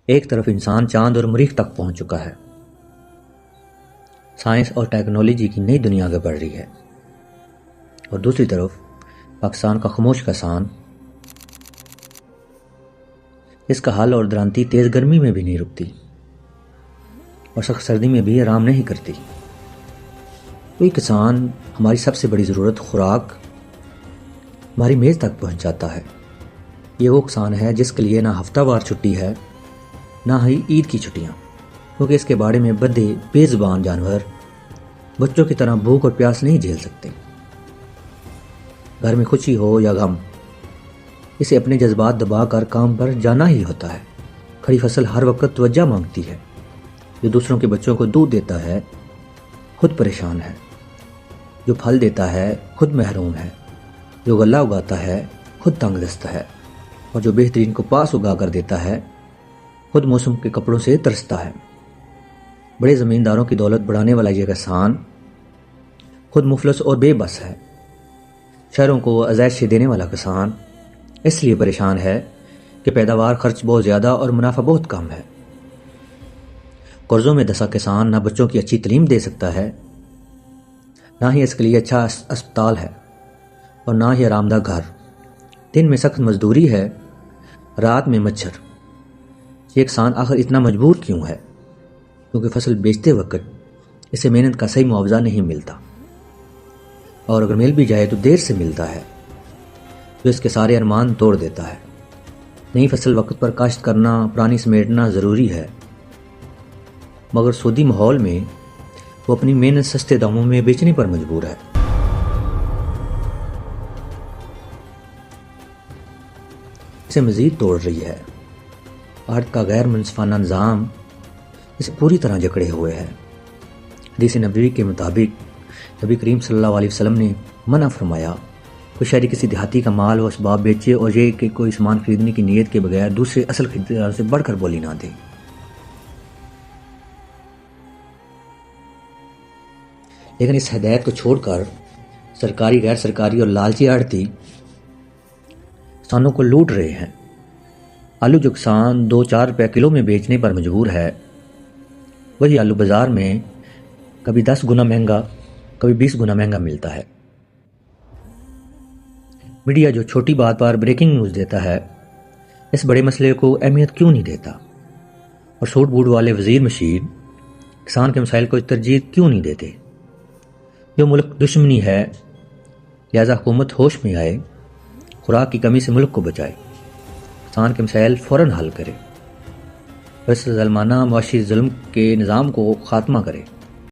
ایک طرف انسان چاند اور مریخ تک پہنچ چکا ہے، سائنس اور ٹیکنالوجی کی نئی دنیا آگے بڑھ رہی ہے، اور دوسری طرف پاکستان کا خاموش کسان، اس کا حال اور درانتی تیز گرمی میں بھی نہیں رکتی اور سخت سردی میں بھی آرام نہیں کرتی۔ کوئی کسان ہماری سب سے بڑی ضرورت خوراک ہماری میز تک پہنچ جاتا ہے۔ یہ وہ کسان ہے جس کے لیے نہ ہفتہ وار چھٹی ہے نہ ہی عید کی چھٹیاں، کیونکہ اس کے باڑے میں بدے بے زبان جانور بچوں کی طرح بھوک اور پیاس نہیں جھیل سکتے۔ گھر میں خوشی ہو یا غم، اسے اپنے جذبات دبا کر کام پر جانا ہی ہوتا ہے۔ کھڑی فصل ہر وقت توجہ مانگتی ہے، جو دوسروں کے بچوں کو دودھ دیتا ہے خود پریشان ہے، جو پھل دیتا ہے خود محروم ہے، جو غلہ اگاتا ہے خود تنگ دست ہے، اور جو بہترین کو پاس اگا کر دیتا ہے خود موسم کے کپڑوں سے ترستا ہے۔ بڑے زمینداروں کی دولت بڑھانے والا یہ کسان خود مفلس اور بے بس ہے۔ شہروں کو ازائشیں دینے والا کسان اس لیے پریشان ہے کہ پیداوار خرچ بہت زیادہ اور منافع بہت کم ہے۔ قرضوں میں دھسا کسان نہ بچوں کی اچھی تعلیم دے سکتا ہے، نہ ہی اس کے لیے اچھا اسپتال ہے، اور نہ ہی آرام دہ گھر۔ دن میں سخت مزدوری ہے، رات میں مچھر۔ یہ کسان آخر اتنا مجبور کیوں ہے؟ کیونکہ فصل بیچتے وقت اسے محنت کا صحیح معاوضہ نہیں ملتا، اور اگر مل بھی جائے تو دیر سے ملتا ہے، جو اس کے سارے ارمان توڑ دیتا ہے۔ نئی فصل وقت پر کاشت کرنا، پرانی سمیٹنا ضروری ہے، مگر سودی ماحول میں وہ اپنی محنت سستے داموں میں بیچنے پر مجبور ہے۔ اسے مزید توڑ رہی ہے۔ آرٹ کا غیر منصفانہ نظام اسے پوری طرح جکڑے ہوئے ہے۔ حدیث نبوی کے مطابق نبی کریم صلی اللہ علیہ وسلم نے منع فرمایا، کوئی شہری کسی دیہاتی کا مال و اسباب بیچے اور یہ کہ کوئی سامان خریدنے کی نیت کے بغیر دوسرے اصل خریدار سے بڑھ کر بولی نہ دے۔ لیکن اس ہدایت کو چھوڑ کر سرکاری، غیر سرکاری اور لالچی آڑتی کسانوں کو لوٹ رہے ہیں۔ آلو جو کسان 2-4 روپے کلو میں بیچنے پر مجبور ہے، وہی آلو بازار میں کبھی 10 گنا مہنگا، کبھی 20 گنا مہنگا ملتا ہے۔ میڈیا جو چھوٹی بات پر بریکنگ نیوز دیتا ہے، اس بڑے مسئلے کو اہمیت کیوں نہیں دیتا؟ اور سوٹ بوٹ والے وزیر مشیر کسان کے مسائل کو ترجیح کیوں نہیں دیتے؟ جو ملک دشمنی ہے، لہذا حکومت ہوش میں آئے، خوراک کی کمی سے ملک کو بچائے، کسان کے مسائل فوراً حل کرے، اور اس ظالمانہ معاشی ظلم کے نظام کو خاتمہ کرے۔